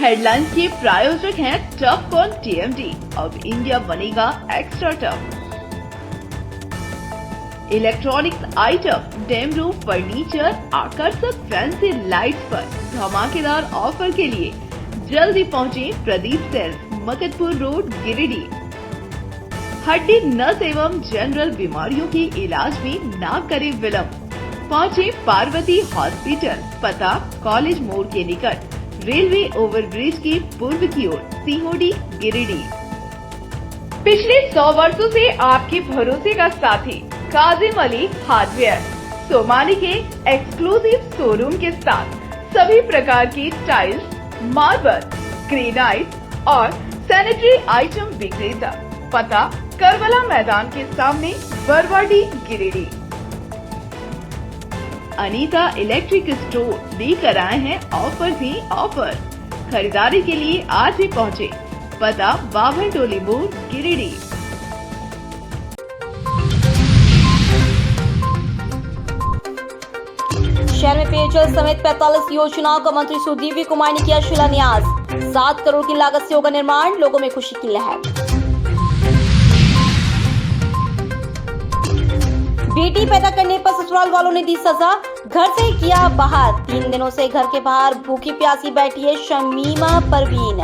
Headlines के प्रायोजक हैं टफ ऑन टीएमटी। अब इंडिया बनेगा extra tough. Electronics item, dam roof furniture, आकर्षक फैंसी लाइट्स पर धमाकेदार ऑफर के लिए जल्दी पहुंचे प्रदीप सेल्स, मकतपुर रोड, गिरिडीह। हड्डी, नस एवं जनरल बीमारियों के इलाज में ना करे विलंब। पहुंचे पार्वती हॉस्पिटल, पता कॉलेज मोड़ के निकट, रेलवे ओवरब्रिज के पूर्व की ओर, सीहोडी, गिरिडीह। पिछले 100 वर्षों से आपके भरोसे का साथी काजिम अली हार्डवेयर, सोमानी के एक्सक्लूसिव शोरूम के साथ सभी प्रकार की टाइल्स, मार्बल, ग्रेनाइट और सैनिटरी आइटम विक्रेता। पता करबला मैदान के सामने, बरवाडी, गिरिडीह। अनीता इलेक्ट्रिक स्टोर लेकर आए हैं ऑफर ही ऑफर। खरीदारी के लिए आज ही पहुंचे। पता बाभन टोली मोड़, गिरिडीह। शहर में पेयजल समेत 45 योजनाओं का मंत्री सुदीव्य कुमार ने किया शिलान्यास। 7 करोड़ की लागत से होगा निर्माण, लोगों में खुशी की लहर। बेटी पैदा करने पर ससुराल वालों ने दी सजा, घर से किया बाहर। 3 दिनों से घर के बाहर भूखी प्यासी बैठी है शमीमा परवीन।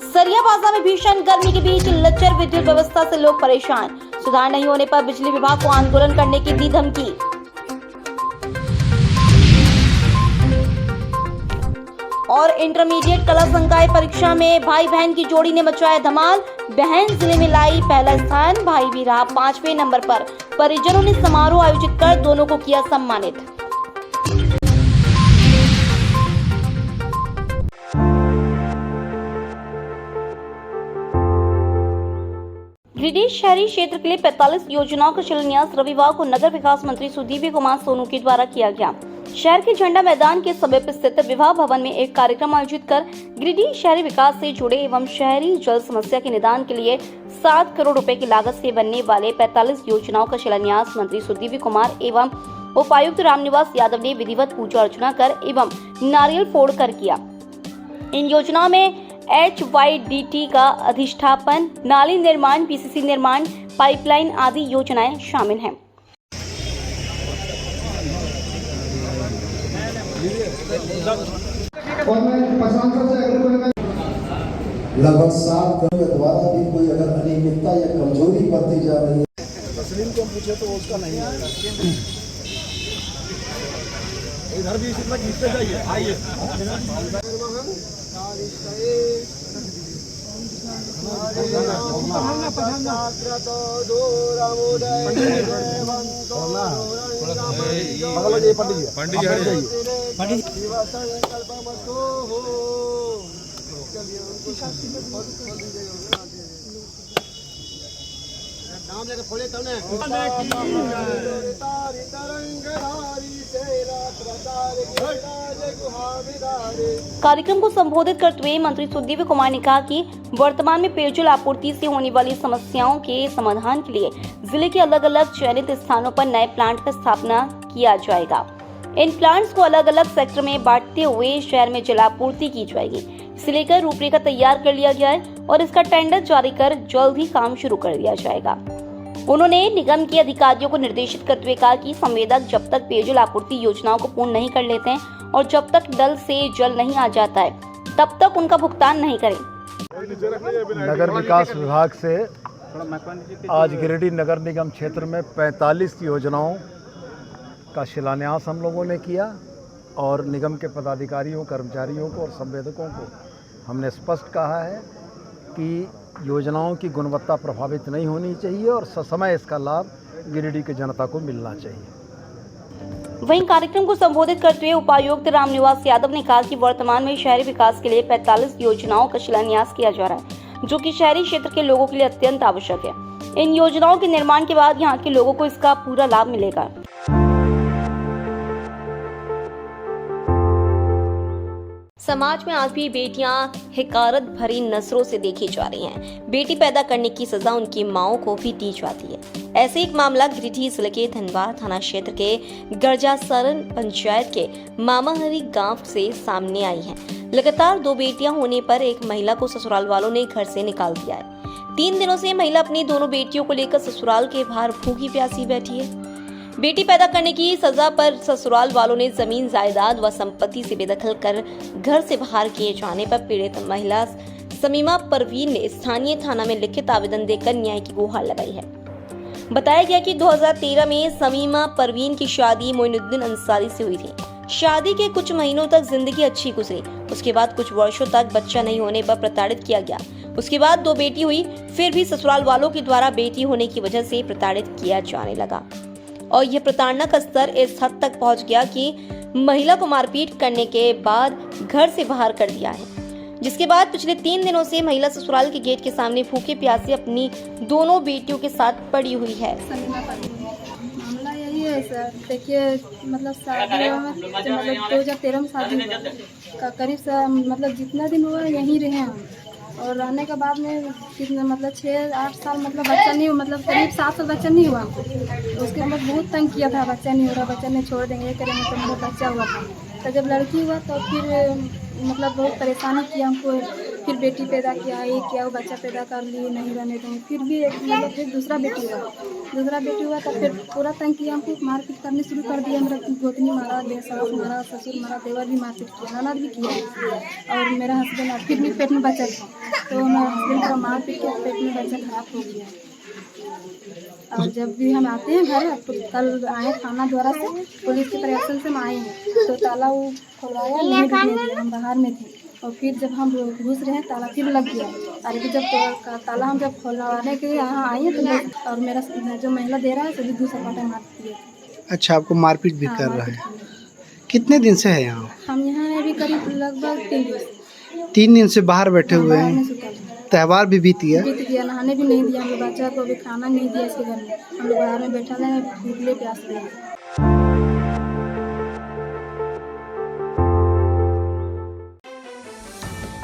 सरिया बाजार में भीषण गर्मी के बीच लचर विद्युत व्यवस्था से लोग परेशान। सुधार नहीं होने पर बिजली विभाग को आंदोलन करने की दी धमकी। और इंटरमीडिएट कला संकाय परीक्षा में भाई बहन की जोड़ी ने मचाया धमाल। बहन जिले में लाई पहला स्थान, भाई भी रहा 5वें नंबर पर। परिजनों ने समारोह आयोजित कर दोनों को किया सम्मानित। गिरिडीह शहरी क्षेत्र के लिए 45 योजनाओं का शिलान्यास रविवार को नगर विकास मंत्री सुदीव्य कुमार सोनू के द्वारा किया गया। शहर के झंडा मैदान के समीप स्थित विवाह भवन में एक कार्यक्रम आयोजित कर गिरिडीह शहरी विकास से जुड़े एवं शहरी जल समस्या के निदान के लिए 7 करोड़ रुपए की लागत से बनने वाले 45 योजनाओं का शिलान्यास मंत्री सुदीव्य कुमार एवं उपायुक्त रामनिवास यादव ने विधिवत पूजा अर्चना कर एवं नारियल फोड़ कर किया। इन योजनाओं में HYDT का अधिष्ठापन, नाली निर्माण, PCC निर्माण, पाइपलाइन आदि योजनाएं शामिल हैं। लगभग 7 करोड़ के द्वारा भी कोई अगर अनियमितता या कमजोरी बढ़ती जा रही है, तस्लीम को पूछे तो उसका नहीं है। इधर भी इसी तरह खींचते जाइए, आइए। नाम लेकर खोले तब ने कार्यक्रम को संबोधित करते हुए मंत्री सुदीव्य कुमार ने कहा कि वर्तमान में पेयजल आपूर्ति से होने वाली समस्याओं के समाधान के लिए जिले के अलग अलग चयनित स्थानों पर नए प्लांट का स्थापना किया जाएगा। इन प्लांट्स को अलग अलग सेक्टर में बांटते हुए शहर में जलापूर्ति की जाएगी। इसे लेकर रूपरेखा तैयार कर लिया गया है और इसका टेंडर जारी कर जल्द ही काम शुरू कर दिया जाएगा। उन्होंने निगम के अधिकारियों को निर्देशित करते हुए कहा कि संवेदक जब तक पेयजल आपूर्ति योजनाओं को पूर्ण नहीं कर लेते हैं और जब तक नल से जल नहीं आ जाता है तब तक उनका भुगतान नहीं करें। नगर विकास विभाग से आज गिरिडीह नगर निगम क्षेत्र में 45 योजनाओं का शिलान्यास हम लोगों ने किया और निगम के पदाधिकारियों, कर्मचारियों को और संवेदकों को हमने स्पष्ट कहा है कि योजनाओं की गुणवत्ता प्रभावित नहीं होनी चाहिए और ससमय इसका लाभ गिरिडीह की जनता को मिलना चाहिए। वहीं कार्यक्रम को संबोधित करते हुए उपायुक्त रामनिवास यादव ने कहा कि वर्तमान में शहरी विकास के लिए 45 योजनाओं का शिलान्यास किया जा रहा है, जो कि शहरी क्षेत्र के लोगों के लिए अत्यंत आवश्यक है। इन योजनाओं के निर्माण के बाद यहाँ के लोगों को इसका पूरा लाभ मिलेगा। समाज में आज भी बेटियां हिकारत भरी नजरों से देखी जा रही हैं। बेटी पैदा करने की सजा उनकी माओं को भी दी जाती है। ऐसे एक मामला गिरिडीह जिले के धनबाद थाना क्षेत्र के गर्जासरन पंचायत के मामाहरी गांव से सामने आई है। लगातार 2 बेटियां होने पर एक महिला को ससुराल वालों ने घर से निकाल दिया है। 3 दिनों से महिला अपनी दोनों बेटियों को लेकर ससुराल के बाहर भूखी प्यासी बैठी है। बेटी पैदा करने की सजा पर ससुराल वालों ने जमीन जायदाद व संपत्ति से बेदखल कर घर से बाहर किए जाने पर पीड़ित महिला समीमा परवीन ने स्थानीय थाना में लिखित आवेदन देकर न्याय की गुहार लगाई है। बताया गया कि 2013 में समीमा परवीन की शादी मोइनुद्दीन अंसारी से हुई थी। शादी के कुछ महीनों तक जिंदगी अच्छी गुजरी। उसके बाद कुछ वर्षों तक बच्चा नहीं होने पर प्रताड़ित किया गया। उसके बाद 2 बेटी हुई, फिर भी ससुराल वालों के द्वारा बेटी होने की वजह से प्रताड़ित किया जाने लगा और यह प्रताड़ना का स्तर इस हद तक पहुंच गया कि महिला को मारपीट करने के बाद घर से बाहर कर दिया है। जिसके बाद पिछले 3 दिनों से महिला ससुराल के गेट के सामने भूखे प्यासे अपनी दोनों बेटियों के साथ पड़ी हुई है। मामला यही है सर, देखिए मतलब शादी मतलब 2013 में शादी हुआ, करीब मतलब जितना दिन हुआ यहीं रहे हम और रहने के बाद में कितना मतलब 6-8 साल मतलब बच्चा नहीं हुआ, मतलब करीब 7 साल बच्चा नहीं हुआ हमको। उसके मतलब बहुत तंग किया था, बच्चा नहीं हो रहा, बच्चा नहीं छोड़ देंगे करेंगे, तो मेरा बच्चा हुआ था। तो जब लड़की हुआ तो फिर मतलब बहुत परेशानी किया हमको। फिर बेटी पैदा किया, ये किया, वो बच्चा पैदा कर लिए, नहीं रहने देंगे। फिर भी एक मतलब फिर दूसरा बेटी हुआ तो फिर पूरा तंग किया हमको, मारपीट करने शुरू कर दिया। मेरा गोतनी मारा, सास मारा, ससुर मारा, देवर भी मारपीट किया, ननद भी किया और मेरा हस्बैंड फिर भी पेट में बच्चा था तो मेरा हस्बैंड का मारपीट के पेट में बच्चा खराब हो गया। और जब भी हम आते हैं घर, कल आए थाना द्वारा से पुलिस के प्रयासन से हम आए हैं तो ताला वो खुलवाया नहीं दिया, हम बाहर में थे और फिर जब हम घुस रहे हैं ताला फिर लग गया। और फिर जब ताला हम जब खुलवाने के लिए यहाँ आए तो और मेरा जो महिला दे रहा है सभी दूसरा पाटा मार दिया। अच्छा, आपको मारपीट भी कर रहा है? कितने दिन से है यहाँ? हम यहाँ हैं अभी करीब लगभग 3 दिन। 3 दिन से बाहर बैठे हुए हैं। त्योहार भी बीत गया? बीत गया, नहाने भी नहीं दिया हम लोग, बच्चा को अभी खाना नहीं दिया इसके घर में। हम लोग बाहर में बैठा रहे, भूखले प्यासे रहे।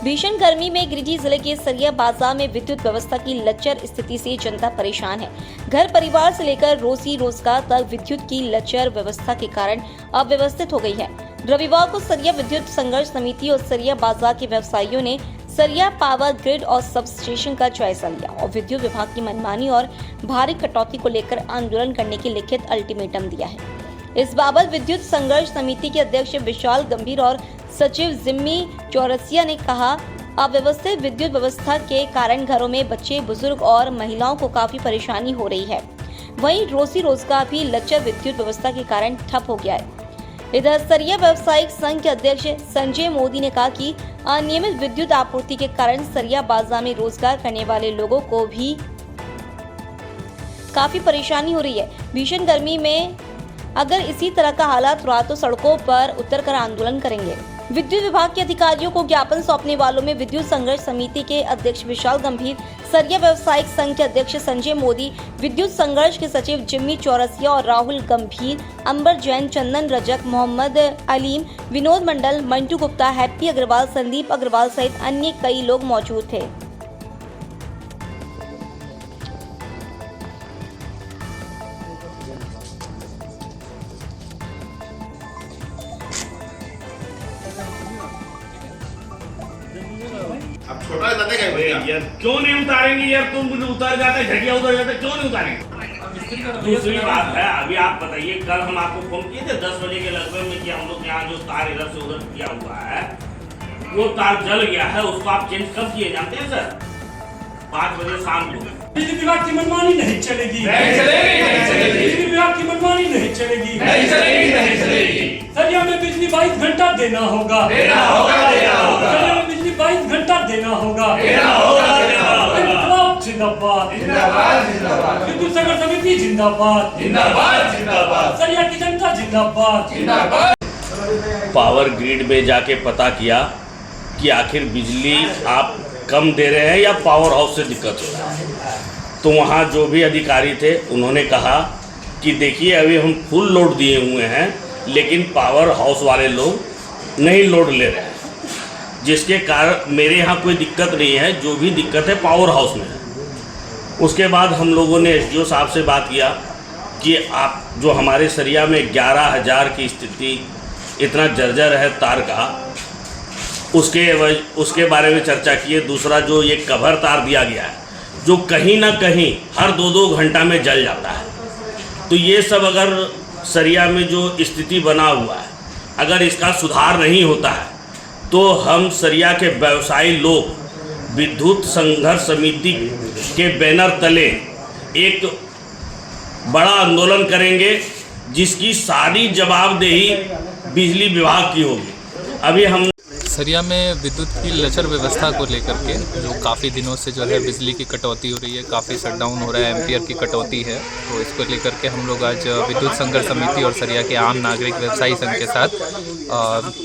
भीषण गर्मी में गिरिडीह जिले के सरिया बाजार में विद्युत व्यवस्था की लचर स्थिति से जनता परेशान है। घर परिवार से लेकर रोजी रोजगार तक विद्युत की लचर व्यवस्था के कारण अव्यवस्थित हो गई है। रविवार को सरिया विद्युत संघर्ष समिति और सरिया बाजार के व्यवसायियों ने सरिया पावर ग्रिड और सब स्टेशन का जायजा लिया और विद्युत विभाग की मनमानी और भारी कटौती को लेकर आंदोलन करने की लिखित अल्टीमेटम दिया है। इस बाबत विद्युत संघर्ष समिति के अध्यक्ष विशाल गंभीर और सचिव जिम्मी चौरसिया ने कहा, अव्यवस्थित विद्युत व्यवस्था के कारण घरों में बच्चे, बुजुर्ग और महिलाओं को काफी परेशानी हो रही है। वहीं रोजी रोजगार भी लचर विद्युत व्यवस्था के कारण ठप हो गया है। इधर सरिया व्यवसायिक संघ के अध्यक्ष संजय मोदी ने कहा कि अनियमित विद्युत आपूर्ति के कारण सरिया बाजार में रोजगार करने वाले लोगों को भी काफी परेशानी हो रही है। भीषण गर्मी में अगर इसी तरह का हालात रहा तो सड़कों पर उतरकर आंदोलन करेंगे। विद्युत विभाग के अधिकारियों को ज्ञापन सौंपने वालों में विद्युत संघर्ष समिति के अध्यक्ष विशाल गंभीर, सरिया व्यवसायिक संघ के अध्यक्ष संजय मोदी, विद्युत संघर्ष के सचिव जिम्मी चौरसिया और राहुल गंभीर, अंबर जैन, चंदन रजक, मोहम्मद अलीम, विनोद मंडल, मंटू गुप्ता, हैप्पी अग्रवाल, संदीप अग्रवाल सहित अन्य कई लोग मौजूद थे। अब छोटा दादा क्या भैया यार क्यों नहीं उतारेंगे यार? तुम मुझे उतार जाते, झटिया उतर जाते, क्यों नहीं उतारेंगे? दूसरी बात है, अभी आप बताइए, कल हम आपको फोन किए थे 10 बजे के लगभग में कि हम लोग यहाँ जो तार इधर से उधर किया हुआ है वो तार जल गया है, उसको आप चेंज कब किए जानते हैं सर? 5 बजे शाम को। बिजली विभाग की मनमानी नहीं चलेगी, बिजली विभाग की मनमानी नहीं चलेगी। सरिया में बिजली 22 घंटा देना होगा, सरिया में बिजली 22 घंटा देना होगा। जिंदाबाद, विद्युत संघर्ष समिति जिंदाबाद, सरिया की जनता जिंदाबाद। पावर ग्रिड में जाके पता किया कि आखिर बिजली आप कम दे रहे हैं या पावर हाउस से दिक्कत हो रहा है। तो वहाँ जो भी अधिकारी थे उन्होंने कहा कि देखिए अभी हम फुल लोड दिए हुए हैं लेकिन पावर हाउस वाले लोग नहीं लोड ले रहे हैं। जिसके कारण मेरे यहाँ कोई दिक्कत नहीं है। जो भी दिक्कत है पावर हाउस में है। उसके बाद हम लोगों ने एसडीओ साहब से बात किया कि आप जो हमारे सरिया में 11,000 की स्थिति इतना जर्जर है तार का, उसके बारे में चर्चा किए। दूसरा जो ये कवर तार दिया गया है जो कहीं ना कहीं हर 2-2 घंटा में जल जाता है, तो ये सब अगर सरिया में जो स्थिति बना हुआ है अगर इसका सुधार नहीं होता है तो हम सरिया के व्यवसायी लोग विद्युत संघर्ष समिति के बैनर तले एक बड़ा आंदोलन करेंगे, जिसकी सारी जवाबदेही बिजली विभाग की होगी। अभी हम सरिया में विद्युत की लचर व्यवस्था को लेकर के जो काफ़ी दिनों से जो है बिजली की कटौती हो रही है, काफ़ी शटडाउन हो रहा है, एम्पियर की कटौती है, तो इसको लेकर के हम लोग आज विद्युत संघर्ष समिति और सरिया के आम नागरिक व्यवसायी संघ के साथ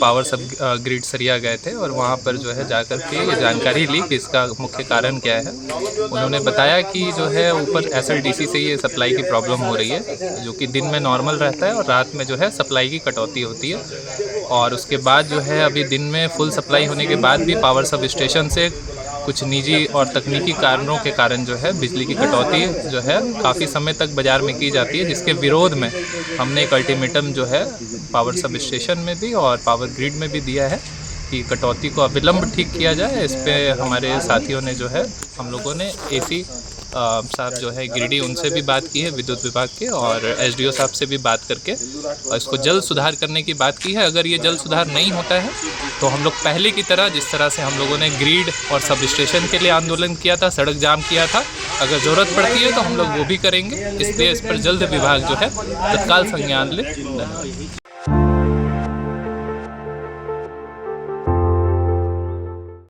पावर सब ग्रिड सरिया गए थे और वहाँ पर जो है जाकर के ये जानकारी ली कि इसका मुख्य कारण क्या है। उन्होंने बताया कि जो है ऊपर SLDC से ये सप्लाई की प्रॉब्लम हो रही है, जो कि दिन में नॉर्मल रहता है और रात में जो है सप्लाई की कटौती होती है। और उसके बाद जो है अभी दिन में फुल सप्लाई होने के बाद भी पावर सब स्टेशन से कुछ निजी और तकनीकी कारणों के कारण जो है बिजली की कटौती जो है काफ़ी समय तक बाज़ार में की जाती है, जिसके विरोध में हमने एक अल्टीमेटम जो है पावर सब स्टेशन में भी और पावर ग्रिड में भी दिया है कि कटौती को अविलंब ठीक किया जाए। इस पर हमारे साथियों ने जो है हम लोगों ने AC साहब जो है गिरिडीह उनसे भी बात की है विद्युत विभाग के, और SDO साहब से भी बात करके इसको जल्द सुधार करने की बात की है। अगर ये जल्द सुधार नहीं होता है तो हम लोग पहले की तरह जिस तरह से हम लोगों ने ग्रिड और सब स्टेशन के लिए आंदोलन किया था, सड़क जाम किया था, अगर ज़रूरत पड़ती है तो हम लोग वो भी करेंगे। इसलिए इस पर जल्द विभाग जो है तत्काल संज्ञान ले।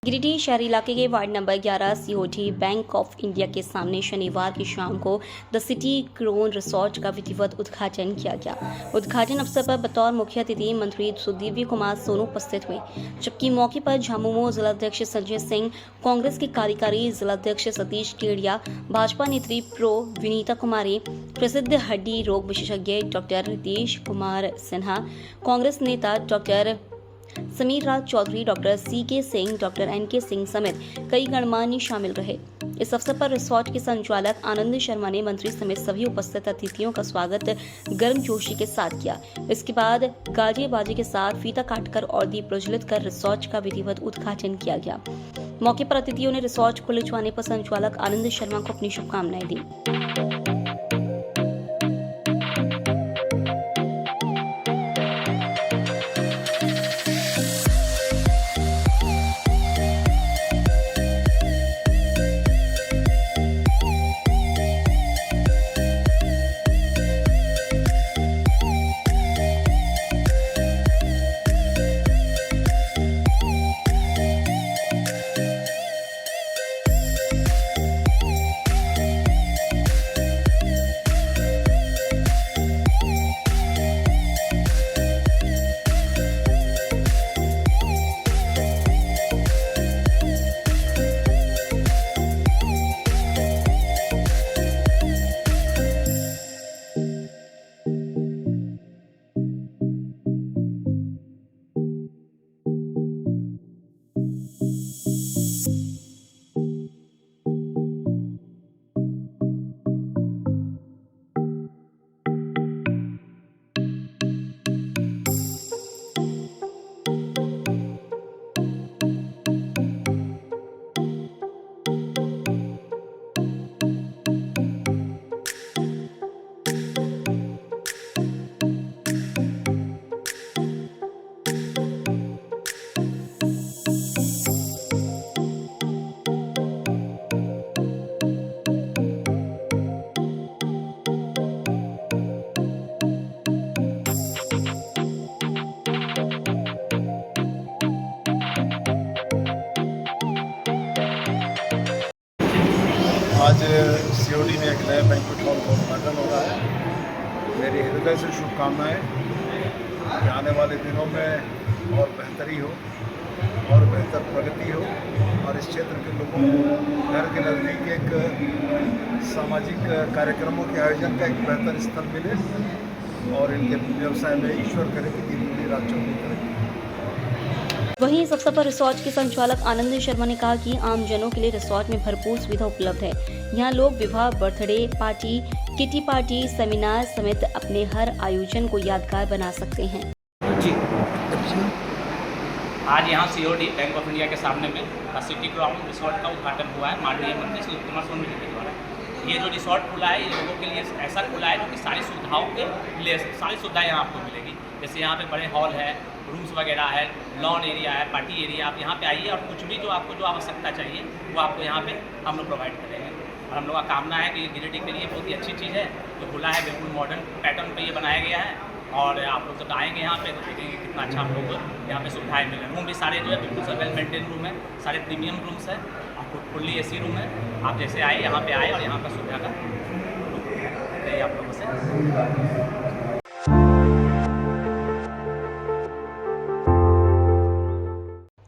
गिरिडीह शहरी इलाके के ward number 11 COD bank of India के सामने शनिवार की शाम को द सिटी क्रोन रिसोर्ट का विधिवत उद्घाटन किया गया। उद्घाटन अवसर पर बतौर मुख्य अतिथि मंत्री सुदीव्य कुमार सोनू उपस्थित हुए, जबकि मौके पर झामुमो जिलाध्यक्ष संजय सिंह, कांग्रेस के कार्यकारी जिलाध्यक्ष सतीश केडिया, भाजपा नेत्री प्रो विनीता कुमारी, प्रसिद्ध हड्डी रोग विशेषज्ञ डॉक्टर रितेश कुमार सिन्हा, कांग्रेस नेता doctor Sameer Raj Chaudhary, doctor CK Singh, doctor NK Singh समेत कई गणमान्य शामिल रहे। इस अवसर पर रिसोर्ट के संचालक आनंद शर्मा ने मंत्री समेत सभी उपस्थित अतिथियों का स्वागत गर्मजोशी के साथ किया। इसके बाद गाजे बाजे के साथ फीता काटकर और दीप प्रज्वलित कर रिसोर्ट का विधिवत उद्घाटन किया गया। मौके पर अतिथियों ने रिसोर्ट खुलवाने पर संचालक आनंद शर्मा को अपनी शुभकामनाएं दी। आज COD में एक नए बैंक्वेट हॉल का उद्घाटन हो रहा है। मेरी हृदय से शुभकामनाएं कि आने वाले दिनों में और बेहतरी हो और बेहतर प्रगति हो और इस क्षेत्र के लोगों को घर के नज़दीक एक सामाजिक कार्यक्रमों के आयोजन का एक बेहतर स्थल मिले और इनके व्यवसाय में ईश्वर करे कि दिन रात चौकी करें। वहीं इस अवसर पर रिसोर्ट के संचालक आनंद शर्मा ने कहा कि आम जनों के लिए रिसोर्ट में भरपूर सुविधा उपलब्ध है। यहाँ लोग विवाह, birthday party, kitty party, seminar समेत अपने हर आयोजन को यादगार बना सकते हैं। जी आज यहाँ COD बैंक ऑफ इंडिया के सामने में सिटी ग्राउंड रिसोर्ट का उद्घाटन हुआ है माननीय मंत्री श्री कुमार सोनू जी के द्वारा। ये जो रिसोर्ट खुला है ये लोगों के लिए ऐसा खुला है जो कि सारी सुविधाओं के लिए सारी सुविधाएं यहाँ आपको मिलेगी। जैसे यहाँ पे बड़े हॉल है, रूम्स वगैरह है, लॉन एरिया है, पार्टी एरिया। आप यहाँ पे आइए और कुछ भी जो आपको जो आवश्यकता चाहिए वो आपको यहाँ पे हम लोग प्रोवाइड करेंगे। और हम लोग का कामना है कि ये गिरिडीह के लिए बहुत ही अच्छी चीज़ है जो खुला है, बिल्कुल मॉडर्न पैटर्न पे ये बनाया गया है। और आप लोग जब आएंगे यहाँ पे तो देखेंगे कितना अच्छा हम लोग को यहाँ पे सुविधाएं मिल रही हैं। रूम भी सारे जो है बिल्कुल सब वेल मेंटेन रूम है, सारे प्रीमियम रूम्स है, आपको फुल्ली AC रूम है। आप जैसे आए यहाँ पे आए और यहाँ पर सुविधा का आप लोगों से।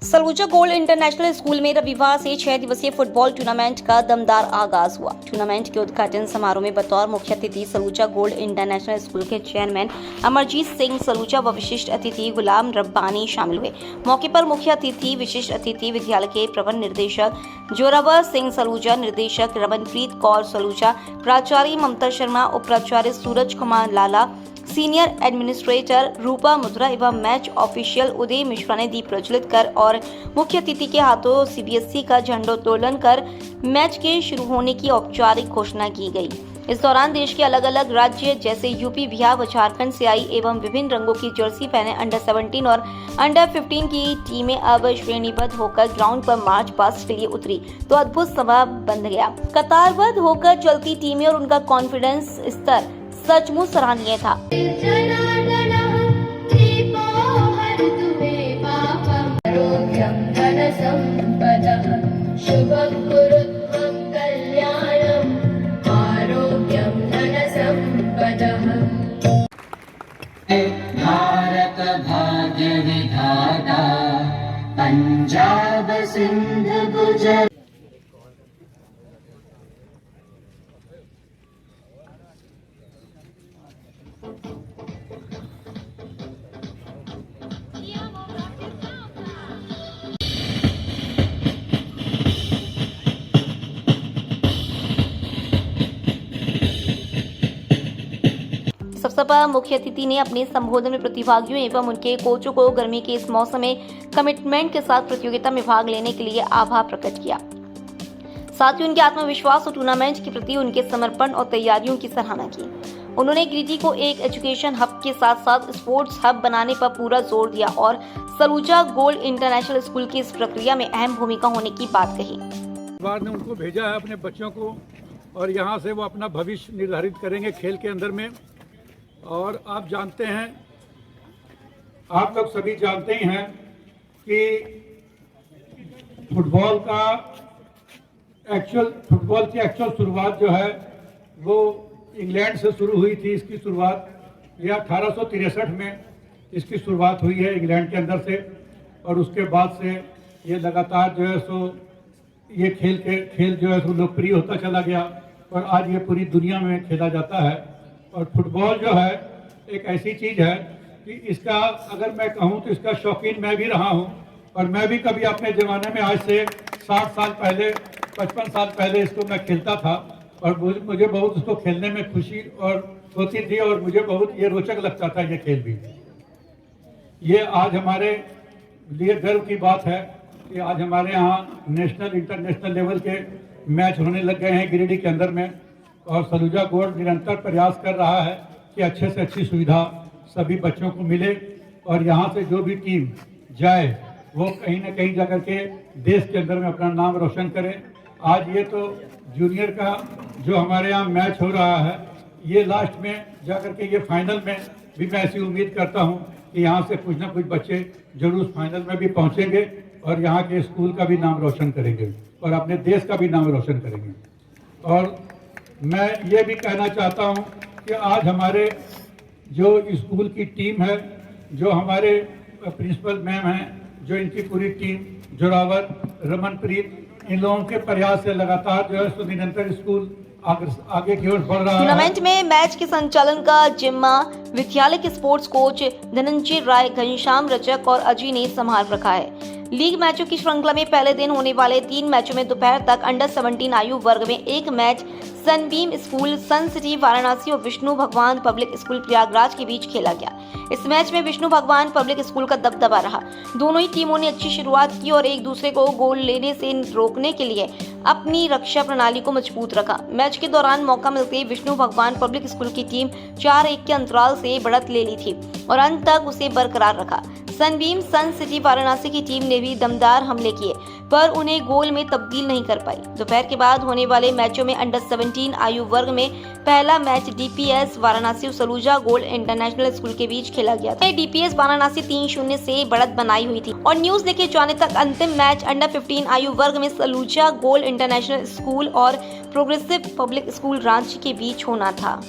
सलूजा गोल्ड इंटरनेशनल स्कूल में रविवार से 6 दिवसीय फुटबॉल टूर्नामेंट का दमदार आगाज हुआ। टूर्नामेंट के उद्घाटन समारोह में बतौर मुख्य अतिथि सलूजा गोल्ड इंटरनेशनल स्कूल के चेयरमैन अमरजीत सिंह सलूजा व विशिष्ट अतिथि गुलाम रब्बानी शामिल हुए। मौके पर मुख्य अतिथि विशिष्ट अतिथि विद्यालय के प्रबंध निदेशक जोरावर सिंह सलूजा, निर्देशक रमनप्रीत कौर सलूजा, प्राचार्य ममता शर्मा, उप प्राचार्य सूरज कुमार लाला, सीनियर एडमिनिस्ट्रेटर रूपा मुद्रा एवं मैच ऑफिशियल उदय मिश्रा ने दीप प्रज्वलित कर और मुख्य अतिथि के हाथों CBSE का झंडोत्तोलन कर मैच के शुरू होने की औपचारिक घोषणा की गई। इस दौरान देश के अलग अलग राज्य जैसे यूपी, बिहार व झारखंड से आई एवं विभिन्न रंगों की जर्सी पहने अंडर 17 और अंडर 15 की टीमें अब श्रेणीबद्ध होकर ग्राउंड पर मार्च पास्ट के लिए उतरी तो अद्भुत समय बन गया। कतारबद्ध होकर चलती टीमें और उनका कॉन्फिडेंस स्तर सचमुच सराहनीय था। भारत भाग्य विधाता पंजाब सिंध गुजरात। इस अवसर पर मुख्य अतिथि ने अपने संबोधन में प्रतिभागियों एवं उनके कोचों को गर्मी के इस मौसम में कमिटमेंट के साथ प्रतियोगिता में भाग लेने के लिए आभार प्रकट किया। साथ ही उनके आत्मविश्वास और टूर्नामेंट के प्रति उनके समर्पण और तैयारियों की सराहना की। उन्होंने गिरिडीह को एक एजुकेशन हब के साथ साथ स्पोर्ट्स हब बनाने पर पूरा जोर दिया और सलूजा गोल्ड इंटरनेशनल स्कूल की इस प्रक्रिया में अहम भूमिका होने की बात कही। परिवार ने उनको भेजा है अपने बच्चों को और यहाँ से वो अपना भविष्य निर्धारित करेंगे खेल के अंदर में। और आप जानते हैं, आप लोग सभी जानते ही हैं कि फुटबॉल की एक्चुअल शुरुआत जो है वो इंग्लैंड से शुरू हुई थी। इसकी शुरुआत यह 1863 में इसकी शुरुआत हुई है इंग्लैंड के अंदर से और उसके बाद से ये लगातार जो है सो ये खेल जो है सो लोकप्रिय होता चला गया और आज ये पूरी दुनिया में खेला जाता है। और फुटबॉल जो है एक ऐसी चीज़ है कि इसका अगर मैं कहूँ तो इसका शौकीन मैं भी रहा हूँ और मैं भी कभी अपने ज़माने में आज से 60 साल पहले 55 साल पहले इसको मैं खेलता था और मुझे बहुत उसको खेलने में खुशी और होती थी और मुझे बहुत ये रोचक लगता था ये खेल भी। ये आज हमारे लिए गर्व की बात है कि आज हमारे यहाँ नेशनल इंटरनेशनल लेवल के मैच होने लग गए हैं गिरिडीह के अंदर में और सलूजा गोल्ड निरंतर प्रयास कर रहा है कि अच्छे से अच्छी सुविधा सभी बच्चों को मिले और यहाँ से जो भी टीम जाए वो कहीं ना कहीं जाकर के देश के अंदर में अपना नाम रोशन करे। आज ये तो जूनियर का जो हमारे यहाँ मैच हो रहा है ये लास्ट में जाकर के ये फाइनल में भी मैं ऐसी उम्मीद करता हूँ कि यहाँ से कुछ ना कुछ बच्चे जरूर फाइनल में भी पहुँचेंगे और यहाँ के स्कूल का भी नाम रोशन करेंगे और अपने देश का भी नाम रोशन करेंगे। और मैं ये भी कहना चाहता हूँ कि आज हमारे जो स्कूल की टीम है, जो हमारे प्रिंसिपल मैम हैं, जो इनकी पूरी टीम जोरावर, रमनप्रीत, इन लोगों के प्रयास से लगातार जो है सो निरंतर स्कूल आगे की ओर बढ़ रहा है। टूर्नामेंट में मैच के संचालन का जिम्मा विद्यालय के स्पोर्ट्स कोच धनंजय राय, घनश्याम रचक और अजय ने संभाल रखा है। लीग मैचों की श्रृंखला में पहले दिन होने वाले 3 मैचों में दोपहर तक अंडर 17 आयु वर्ग में एक मैच सनबीम स्कूल सन सिटी वाराणसी और विष्णु भगवान पब्लिक स्कूल प्रयागराज के बीच खेला गया। इस मैच में विष्णु भगवान पब्लिक स्कूल का दबदबा रहा। दोनों ही टीमों ने अच्छी शुरुआत की और एक दूसरे को गोल लेने से रोकने के लिए अपनी रक्षा प्रणाली को मजबूत रखा। मैच के दौरान मौका मिलते ही विष्णु भगवान पब्लिक स्कूल की टीम 4-1 के अंतराल से बढ़त ले ली थी और अंत तक उसे बरकरार रखा। सनबीम सन सिटी वाराणसी की टीम ने भी दमदार हमले किए पर उन्हें गोल में तब्दील नहीं कर पाई। दोपहर के बाद होने वाले मैचों में अंडर 17 आयु वर्ग में पहला मैच डीपीएस वाराणसी और सलूजा गोल्ड इंटरनेशनल स्कूल के बीच खेला गया था। डीपीएस वाराणसी 3-0 से बढ़त बनाई हुई थी और न्यूज लिखे जाने तक अंतिम मैच अंडर 15 आयु वर्ग में सलूजा गोल्ड इंटरनेशनल स्कूल और प्रोग्रेसिव पब्लिक स्कूल रांची के बीच होना था।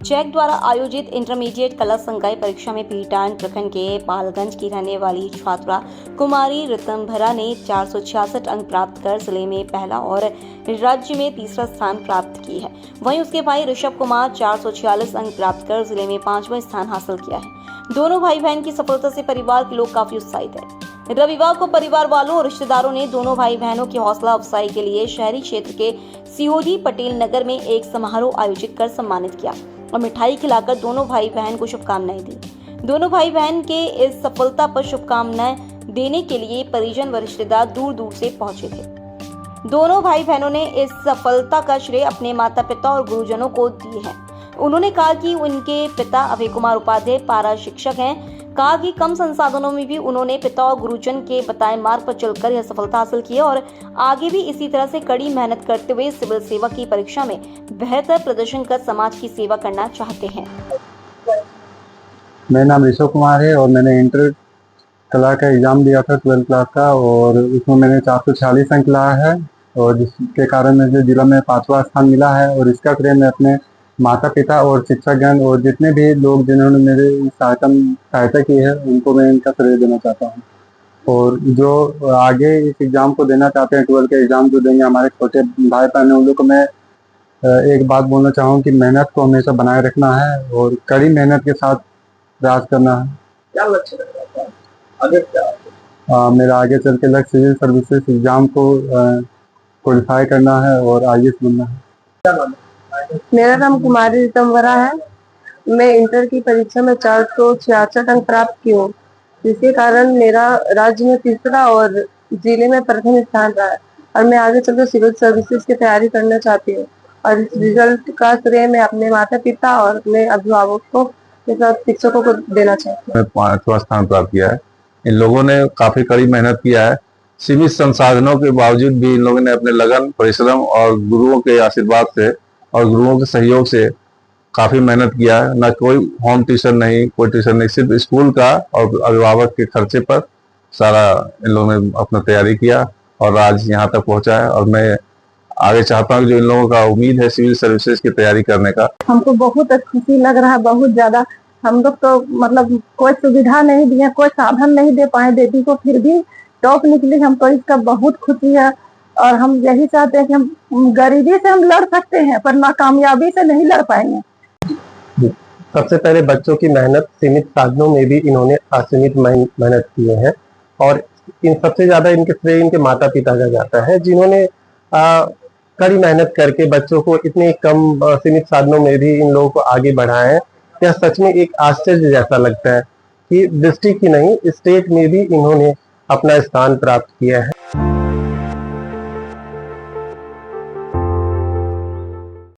जैक द्वारा आयोजित इंटरमीडिएट कला संकाय परीक्षा में पीटान प्रखंड के पालगंज की रहने वाली छात्रा कुमारी ऋतंभरा ने 466 अंक प्राप्त कर जिले में पहला और राज्य में तीसरा स्थान प्राप्त की है। वहीं उसके भाई ऋषभ कुमार 446 अंक प्राप्त कर जिले में 5वां स्थान हासिल किया है। दोनों भाई बहन की सफलता से परिवार के लोग काफी उत्साहित है। रविवार को परिवार वालों और रिश्तेदारों ने दोनों भाई बहनों की हौसला अफजाई के लिए शहरी क्षेत्र के सीओडी पटेल नगर में एक समारोह आयोजित कर सम्मानित किया और मिठाई खिलाकर दोनों भाई बहन को शुभकामनाएं दी। दोनों भाई बहन के इस सफलता पर शुभकामनाएं देने के लिए परिजन व रिश्तेदार दूर दूर से पहुंचे थे। दोनों भाई बहनों ने इस सफलता का श्रेय अपने माता पिता और गुरुजनों को दिए हैं। उन्होंने कहा कि उनके पिता अभय कुमार उपाध्याय पारा शिक्षक हैं। कहा कि कम संसाधनों में भी उन्होंने पिता और गुरुजन के बताए मार्ग पर चलकर यह सफलता हासिल की है और आगे भी इसी तरह से कड़ी मेहनत करते हुए सिविल सेवा की परीक्षा में बेहतर प्रदर्शन कर समाज की सेवा करना चाहते हैं। मेरा नाम ऋषभ कुमार है और मैंने इंटर कला का एग्जाम दिया था 12th क्लास का और उसमें मैंने 446 अंक लाया है और जिसके कारण मुझे जिला में 5वां स्थान मिला है और इसका श्रेय मैं अपने माता पिता और शिक्षकगण और जितने भी लोग जिन्होंने मेरे सहायता की है उनको मैं इनका श्रेय देना चाहता हूँ। और जो आगे इस एग्ज़ाम को देना चाहते हैं 12th के एग्ज़ाम जो देंगे हमारे छोटे भाई बहन उन लोग को मैं एक बात बोलना चाहूँ कि मेहनत को हमेशा बनाए रखना है और कड़ी मेहनत के साथ प्रयास करना है। क्या लक्ष्य है आगे क्या? मेरा आगे चल के लक्ष्य सिविल सर्विसेज एग्ज़ाम को क्वालिफाई करना है और IAS बनना है। क्या नाम है? मेरा नाम कुमारी ऋतंभरा है। मैं इंटर की परीक्षा में 466 अंक प्राप्त की हूँ, जिसके कारण मेरा राज्य में तीसरा और जिले में प्रथम स्थान रहा है और मैं आगे चलकर सिविल सर्विसेज की तैयारी करना चाहती हूँ और इस रिजल्ट का श्रेय मैं अपने माता पिता और अपने अभिभावकों के साथ शिक्षकों को देना चाहती हूँ। 5वां स्थान प्राप्त किया है। इन लोगों ने काफी कड़ी मेहनत किया है। सीमित संसाधनों के बावजूद भी इन लोगों ने अपने लगन परिश्रम और गुरुओं के आशीर्वाद से और गुरुओं के सहयोग से काफी मेहनत किया है। न कोई होम ट्यूशन नहीं, कोई ट्यूशन नहीं, सिर्फ स्कूल का और अभिभावक के खर्चे पर सारा इन लोगों ने अपना तैयारी किया और आज यहाँ तक पहुंचा है। और मैं आगे चाहता हूँ जो इन लोगों का उम्मीद है सिविल सर्विसेज की तैयारी करने का। हमको बहुत खुशी लग रहा है, बहुत ज्यादा। हम लोग तो मतलब कोई सुविधा नहीं दिया, कोई साधन नहीं दे पाए बेटी को, फिर भी टॉप निकली। हमको इसका बहुत खुशी है और हम यही चाहते हैं कि हम गरीबी से हम लड़ सकते हैं पर नाकामयाबी से नहीं लड़ पाएंगे। सबसे पहले बच्चों की मेहनत, सीमित साधनों में भी इन्होंने असीमित मेहनत किए हैं और इन सबसे ज्यादा इनके श्रेय इनके माता पिता का जाता है, जिन्होंने कड़ी मेहनत करके बच्चों को इतने कम सीमित साधनों में भी इन लोगों को आगे बढ़ाए हैं। यह सच में एक आश्चर्य जैसा लगता है कि डिस्ट्रिक्ट ही नहीं, स्टेट में भी इन्होंने अपना स्थान प्राप्त किया है।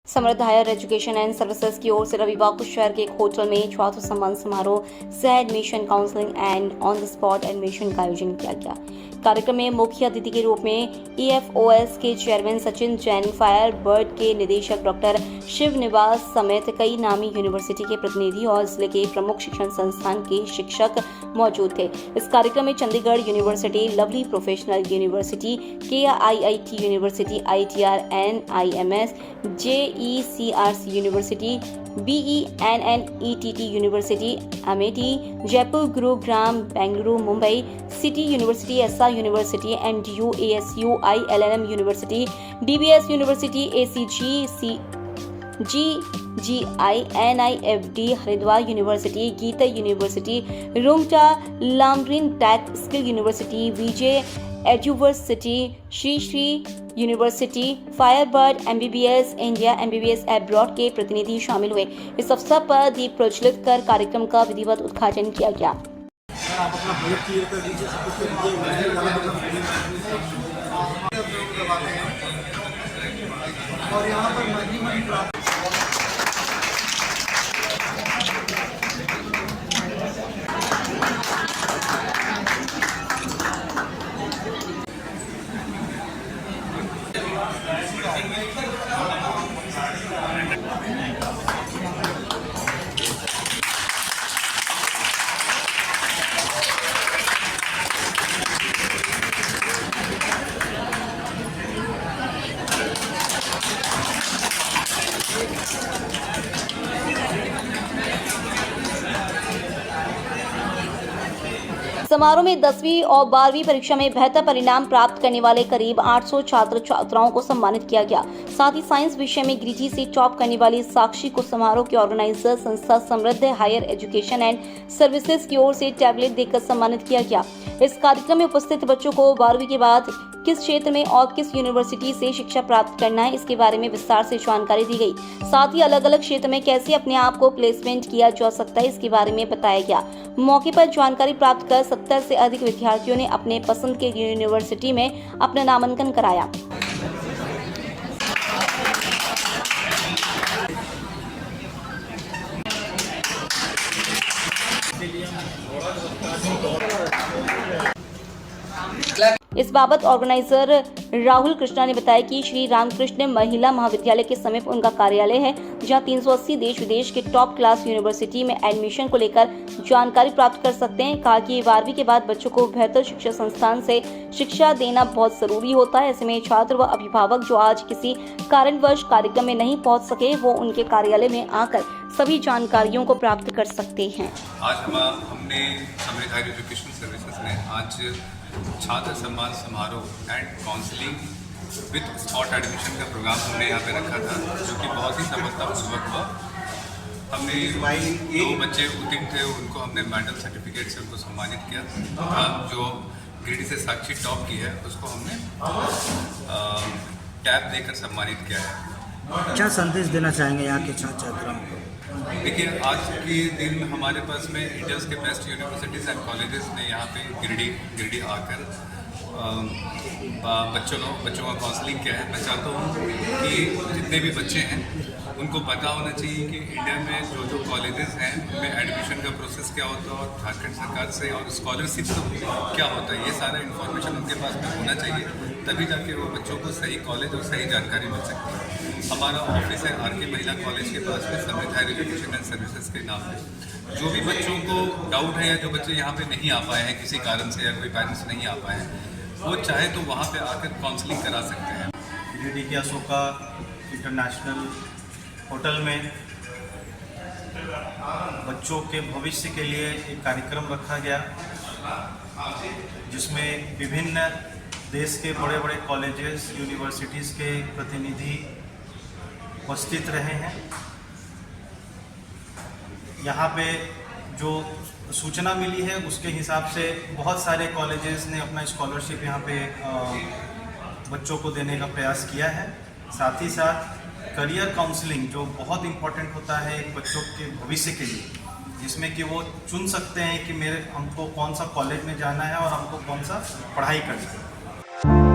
समृद्ध हायर एजुकेशन एंड सर्विसेज की ओर से रविवार को शहर के एक होटल में छात्र सम्मान समारोह सह admission counselling and on the spot admission का आयोजन किया गया। कार्यक्रम में मुख्य अतिथि के रूप में EFOS के chairman Sachin Jain, fire bird के निदेशक डॉक्टर शिव निवास समेत कई नामी यूनिवर्सिटी के प्रतिनिधि और जिले के प्रमुख शिक्षण संस्थान के शिक्षक मौजूद थे। इस कार्यक्रम में Chandigarh university, lovely professional university, KIIT university, ITR NIMS, JECRC university, BENNETT university, Amethi, Jaipur, Gurugram, Bengaluru, Mumbai city university, SR university, NTU, ASU, ILM university, DBS university, ACG, GGI, NIFD, Haridwar university, Geeta university, Rungta, Lamrin tech skill university, Vijay eduversity, Shri university, firebird, MBBS India, MBBS abroad के प्रतिनिधि शामिल हुए। इस अवसर पर दीप प्रज्वलित कर कार्यक्रम का विधिवत उद्घाटन किया गया। आप अपना प्रोजेक्ट क्लियर कर दीजिए, सब कुछ कर दीजिए, और यहाँ पर मनी प्राप्त समारोह में 10वीं और 12वीं परीक्षा में बेहतर परिणाम प्राप्त करने वाले करीब 800 छात्र छात्राओं को सम्मानित किया गया। साथ ही साइंस विषय में गिरिडीह से टॉप करने वाली साक्षी को समारोह के ऑर्गेनाइजर संस्था समृद्ध हायर एजुकेशन एंड सर्विसेज की ओर से टैबलेट देकर सम्मानित किया गया। इस कार्यक्रम में उपस्थित बच्चों को 12वीं के बाद किस क्षेत्र में और किस यूनिवर्सिटी से शिक्षा प्राप्त करना है, इसके बारे में विस्तार से जानकारी दी गई। साथ ही अलग अलग क्षेत्र में कैसे अपने आप को प्लेसमेंट किया जा सकता है, इसके बारे में बताया गया। मौके पर जानकारी प्राप्त कर 70 से अधिक विद्यार्थियों ने अपने पसंद के यूनिवर्सिटी में अपना नामांकन कराया। इस बाबत ऑर्गेनाइजर राहुल कृष्णा ने बताया कि श्री रामकृष्ण महिला महाविद्यालय के समीप उनका कार्यालय है, जहां 380 देश विदेश के टॉप क्लास यूनिवर्सिटी में एडमिशन को लेकर जानकारी प्राप्त कर सकते हैं। कहा कि 12वीं के बाद बच्चों को बेहतर शिक्षा संस्थान से शिक्षा देना बहुत जरूरी होता है। ऐसे में छात्र व अभिभावक जो आज किसी कारणवश कार्यक्रम में नहीं पहुंच सके, वो उनके कार्यालय में आकर सभी जानकारियों को प्राप्त कर सकते हैं। आज हमने समृद्ध हायर एजुकेशन सर्विसेज ने आज छात्र सम्मान समारोह and counselling with spot admission का प्रोग्राम हमने यहाँ पे रखा था, जो कि बहुत ही सफलतापूर्वक हुआ। हमने 2 बच्चे उत्तीर्ण थे, उनको हमने मेडल सर्टिफिकेट से उनको सम्मानित किया। जो गिरिडीह से साक्षी टॉप की है, उसको हमने टैब देकर सम्मानित किया है। क्या संदेश देना चाहेंगे यहाँ के छात्र छात्राओं को? देखिए, आज के दिन में हमारे पास में इंडियाज़ के बेस्ट यूनिवर्सिटीज़ एंड कॉलेजेस ने यहाँ पे गिरिडीह आकर बच्चों का काउंसलिंग किया है। मैं चाहता हूँ कि जितने भी बच्चे हैं उनको पता होना चाहिए कि इंडिया में जो कॉलेजेस हैं उनमें एडमिशन का प्रोसेस क्या होता है और झारखंड सरकार से और स्कॉलरशिप क्या होता है, ये सारा इन्फॉर्मेशन उनके पास में होना चाहिए, तभी जाके वो बच्चों को सही कॉलेज और सही जानकारी मिल सकती है। हमारा ऑफिस है RK महिला कॉलेज के पास में, समृद्ध हायर एजुकेशन एंड सर्विसेज के नाम पे। जो भी बच्चों को डाउट है या जो बच्चे यहाँ पे नहीं आ पाए हैं किसी कारण से या कोई पेरेंट्स नहीं आ पाए हैं, वो चाहे तो वहाँ पे आकर काउंसलिंग करा सकते हैं। गिरिडीह के अशोका इंटरनेशनल होटल में बच्चों के भविष्य के लिए एक कार्यक्रम रखा गया, जिसमें विभिन्न देश के बड़े बड़े कॉलेजेस यूनिवर्सिटीज़ के प्रतिनिधि उपस्थित रहे हैं। यहाँ पे जो सूचना मिली है उसके हिसाब से बहुत सारे कॉलेजेस ने अपना स्कॉलरशिप यहाँ पे बच्चों को देने का प्रयास किया है। साथ ही साथ करियर काउंसलिंग जो बहुत इम्पोर्टेंट होता है एक बच्चों के भविष्य के लिए, जिसमें कि वो चुन सकते हैं कि हमको कौन सा कॉलेज में जाना है और हमको कौन सा पढ़ाई करना है।